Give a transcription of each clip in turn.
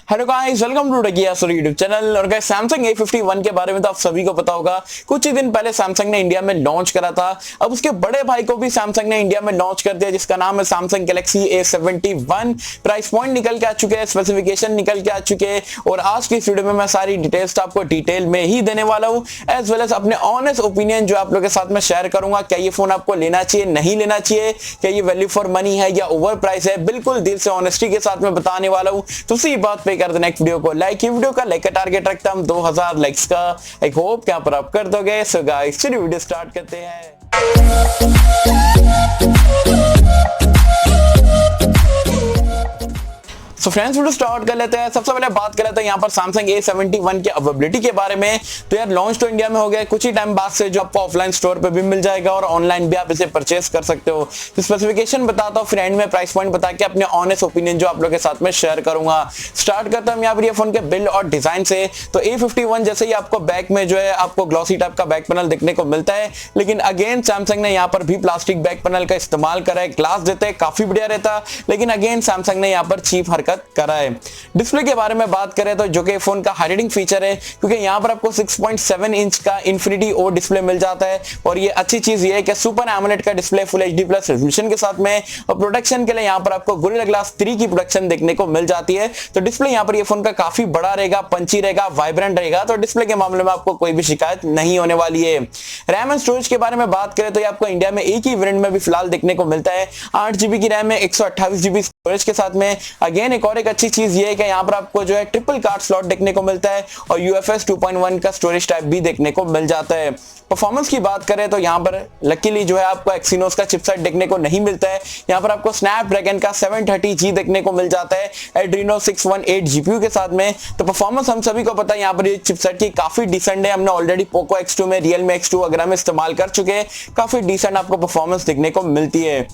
Hello guys, welcome to techy Yasar YouTube channel. और guys Samsung A51 के बारे में तो आप सभी को पता होगा। कुछ ही दिन पहले सैमसंग ने इंडिया में लॉन्च करा था। अब उसके बड़े भाई को भी सैमसंग ने इंडिया में लॉन्च कर दिया, जिसका नाम है Samsung Galaxy A71। Price point निकल के आ चुके हैं, स्पेसिफिकेशन निकल के आ चुके हैं और आज की इस वीडियो में मैं सारी डिटेल्स आपको डिटेल में ही देने वाला हूं, एज वेल एज अपने ऑनेस्ट ओपिनियन जो आप लोगों के साथ में शेयर करूंगा। क्या ये फोन आपको लेना चाहिए, नहीं लेना चाहिए, क्या ये वैल्यू फॉर मनी है या ओवर प्राइस है, बिल्कुल दिल से ऑनेस्टी के साथ में बताने वाला हूं। तो उसी बात पे कर देना एक वीडियो को लाइक। ये वीडियो का लाइक का टारगेट रखता हूं 2000 लाइक्स का। आई होप क्या पर आप कर दोगे। सो गाइस चलिए वीडियो स्टार्ट करते हैं। तो फ्रेंड्स वीडियो स्टार्ट कर लेते हैं। सबसे पहले बात कर लेते हैं यहाँ पर सैमसंग A71 के अवेलेबिलिटी के बारे में। तो यार लॉन्च तो इंडिया में हो गया कुछ ही टाइम बाद से, जो आपको ऑफलाइन स्टोर पे भी मिल जाएगा और ऑनलाइन भी आप इसे परचेस कर सकते हो। तो स्पेसिफिकेशन बताता हूँ, फिर एंड में प्राइस पॉइंट बता के अपने ऑनेस्ट ओपिनियन जो आप लोगों के साथ में शेयर करूंगा। स्टार्ट करता हूँ यहाँ पर ये फोन के बिल्ड और डिजाइन से। तो A51 जैसे ही आपको बैक में जो है आपको ग्लॉसी टाइप का बैक पैनल देखने को मिलता है, लेकिन अगेन सैमसंग ने यहाँ पर भी प्लास्टिक बैक पैनल का इस्तेमाल करा है। ग्लास देते हैं काफी बढ़िया रहता, लेकिन अगेन सैमसंग ने यहाँ पर चीप हरकत करा है। डिस्प्ले के बारे में बात करें तो जो कि फोन का हाइलाइटिंग फीचर है, क्योंकि यहां पर आपको 6.7 इंच का इन्फिनिटी ओ डिस्प्ले मिल जाता है। और ये अच्छी चीज ये है कि सुपर एमोलेड का display full HD plus resolution के साथ में, और प्रोटेक्शन के लिए यहां पर आपको गोरिल्ला ग्लास 3 की प्रोटेक्शन देखने को मिल जाती है। तो डिस्प्ले यहां पर ये फोन का काफी बड़ा रहेगा, पंची रहेगा, वाइब्रेंट रहेगा। तो डिस्प्ले के मामले में आपको कोई भी शिकायत नहीं होने वाली है। रैम एंड स्टोरेज के बारे में बात करें तो ये आपको इंडिया में एक ही वेरिएंट में भी फिलहाल देखने को मिलता है। 8GB की रैम है, 128GB स्टोरेज के साथ में। अगेन एक और एक अच्छी चीज ये है कि यहाँ पर आपको जो है ट्रिपल कार्ड स्लॉट देखने को मिलता है और UFS 2.1 का स्टोरेज टाइप भी देखने को मिल जाता है। परफॉर्मेंस की बात करें तो यहाँ पर लकीली जो है आपको एक्सिनोस का चिपसेट देखने को नहीं मिलता है। यहाँ पर आपको स्नैपड्रैगन का 730G देखने को मिल जाता है एड्रीनो 618 GPU के साथ में। तो परफॉर्मेंस हम सभी को पता है यहाँ पर ये चिपसेट की काफी डिसेंट है। हमने ऑलरेडी पोको X2 में, रियलमी X2 वगैरह में इस्तेमाल कर चुके हैं। काफी डिसेंट आपको परफॉर्मेंस देखने को मिलती है।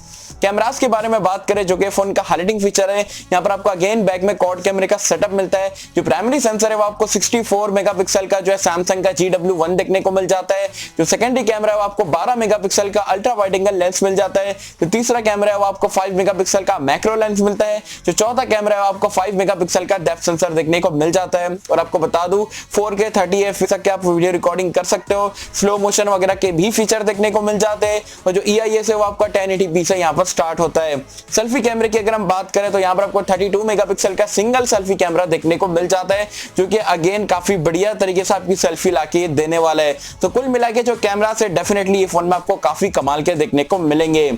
कैमरास के बारे में बात करें जो कि फोन का हाइलाइटिंग फीचर है, यहाँ पर आपको अगेन बैक में क्वाड कैमरे का सेटअप मिलता है। जो प्राइमरी सेंसर है वो आपको 64 मेगापिक्सल का जो है सैमसंग का GW1 देखने को मिल जाता है। जो सेकेंडरी कैमरा है वो आपको 12 मेगापिक्सल का अल्ट्रा वाइड एंगल लेंस मिल जाता है। जो तीसरा कैमरा है वो आपको 5 मेगापिक्सल का मैक्रो लेंस मिलता है। जो चौथा कैमरा है वो आपको 5 मेगापिक्सल का डेप्थ सेंसर देखने को मिल जाता है। और आपको बता दूं 4K 30 FPS तक आप वीडियो रिकॉर्डिंग कर सकते हो। स्लो मोशन वगैरह के भी फीचर देखने को मिल जाते हैं। और जो EIS है वो आपका 1080p से यहाँ पर स्टार्ट होता है। सेल्फी कैमरे की अगर हम बात करें तो यहाँ पर आपको 32 मेगापिक्सल का सिंगल सेल्फी कैमरा देखने को मिल जाता है, जो कि अगेन काफी बढ़िया तरीके से आपकी सेल्फी लाके देने वाला है। तो कुल मिला के जो कैमरा से डेफिनेटली ये फोन में आपको काफी कमाल के देखने को मिलेंगे।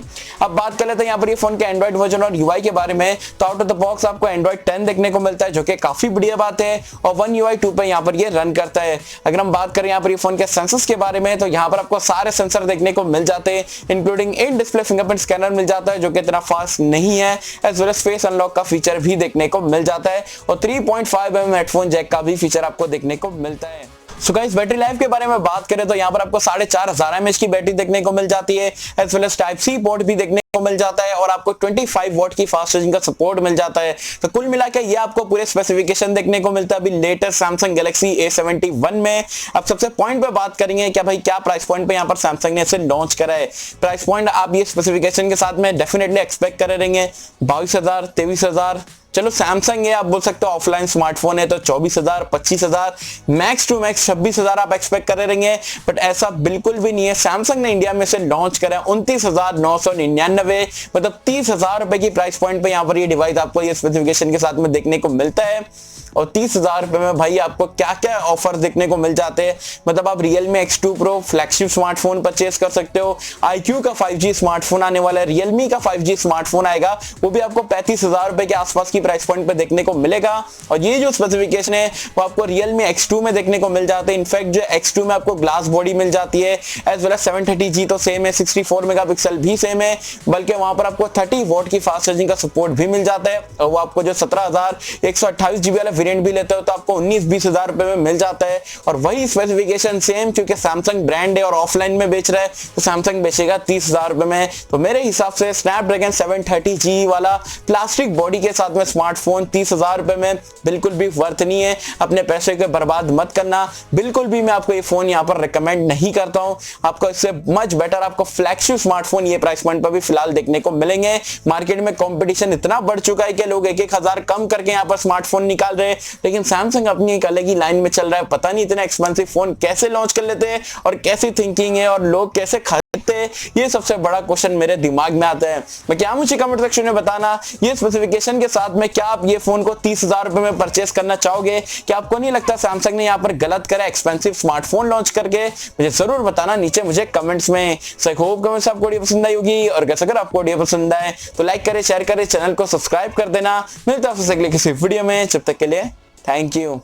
अब बात कर लेते हैं यहाँ पर ये फोन के एंड्रॉइड वर्जन और UI के बारे में। तो आउट ऑफ द बॉक्स आपको एंड्रॉइड 10 देखने को मिलता है, जो कि काफी बढ़िया बात है। और One UI 2 पे यहाँ पर ये रन करता है। अगर हम बात करें यहाँ पर ये फोन के सेंसर्स के बारे में, तो यहाँ पर आपको सारे सेंसर देखने को मिल जाते हैं, including in display fingerprint scanner मिल जाता है, जो कि इतना फास्ट नहीं है। As well as face unlock का फीचर भी देखने को मिल जाता है। और 3.5mm हेडफोन जैक का भी फीचर आपको देखने को मिलता है। सो गाइस बैटरी लाइफ के बारे में बात करें तो यहाँ पर आपको 4500 mAh की बैटरी देखने को मिल जाती है। As well as type C port भी देखने को मिल जाता है और आपको 25 वॉट की फास्ट चार्जिंग का सपोर्ट मिल जाता है। तो कुल मिला के ये आपको पूरे स्पेसिफिकेशन देखने को मिलता है अभी लेटेस्ट सैमसंग गैलेक्सी A71 में। अब सबसे पॉइंट पे बात करेंगे क्या भाई क्या प्राइस पॉइंट पे यहाँ पर सैमसंग ने इसे लॉन्च करा है। प्राइस पॉइंट आप ये स्पेसिफिकेशन के साथ में डेफिनेटली एक्सपेक्ट कर रहेंगे 22,000 23,000। चलो सैमसंग है, आप बोल सकते हो ऑफलाइन स्मार्टफोन है तो 24,000 25,000, मैक्स टू मैक्स 26,000 आप एक्सपेक्ट कर रहेंगे। बट ऐसा बिल्कुल भी नहीं है। सैमसंग ने इंडिया में से लॉन्च करा 29,999, मतलब 30,000 रुपए की प्राइस पॉइंट पे यहाँ पर ये डिवाइस आपको ये स्पेसिफिकेशन के साथ में देखने को मिलता है। और 30,000 रुपए में भाई आपको क्या क्या ऑफर देखने को मिल जाते हैं। मतलब आप Realme X2 Pro flagship smartphone purchase कर सकते हो। iQOO का 5G स्मार्टफोन आने वाला है, रियलमी का 5G स्मार्टफोन आएगा, वो भी आपको 35,000 रुपए के आसपास की प्राइस पॉइंट पे देखने को मिलेगा। और ये जो स्पेसिफिकेशन है वो आपको रियलमी X2 में देखने को मिल जाते हैं। इनफैक्ट जो X2 में आपको ग्लास बॉडी मिल जाती है, एज वेल एज 730G तो सेम है, 64 मेगापिक्सल भी सेम है, बल्कि वहां पर आपको 30 वॉट की फास्ट चार्जिंग का सपोर्ट भी मिल जाता है। और वो आपको जो 17,128GB वाला वेरिएंट भी लेते हो तो आपको 19-20,000 रुपए में मिल जाता है। और वही स्पेसिफिकेशन सेम, क्योंकि सैमसंग ब्रांड है और ऑफलाइन में बेच रहा है तो सैमसंग बेचेगा 30,000 रुपए में। तो मेरे हिसाब से स्नैपड्रैगन 730G वाला प्लास्टिक बॉडी के साथ में स्मार्टफोन 30,000 रुपए में बिल्कुल भी वर्थ नहीं है। अपने पैसे को बर्बाद मत करना, बिल्कुल भी मैं आपको ये फोन यहाँ पर रिकमेंड नहीं करता हूँ। आपको इससे मच बेटर आपको फ्लैगशिप स्मार्टफोन ये प्राइस पॉइंट पर भी फिलहाल देखने को मिलेंगे। मार्केट में कंपटीशन इतना बढ़ चुका है कि लोग 1,000 कम करके यहाँ पर स्मार्टफोन निकाल रहे लेकिन सैमसंग अपनी एक अलग ही लाइन में चल रहा है। पता नहीं इतना एक्सपेंसिव फोन कैसे लॉन्च कर लेते हैं और कैसी थिंकिंग है और लोग कैसे खरीदते हैं, ये सबसे बड़ा क्वेश्चन मेरे दिमाग में आता है। मैं क्या मुझे कमेंट सेक्शन में बताना, ये स्पेसिफिकेशन के साथ में क्या आप ये फोन को 30,000 रुपए में परचेस करना चाहोगे? क्या आपको नहीं लगता सैमसंग ने यहाँ पर गलत करा एक्सपेंसिव स्मार्टफोन लॉन्च करके? मुझे जरूर बताना नीचे मुझे कमेंट्स में। सो आई होप कमेंट्स आपको वीडियो पसंद आई होगी, और अगर आपको वीडियो पसंद आए तो लाइक करें, शेयर करें, चैनल को सब्सक्राइब कर देना। मिलता है आपसे अगले किसी वीडियो में, जब तक के लिए थैंक यू।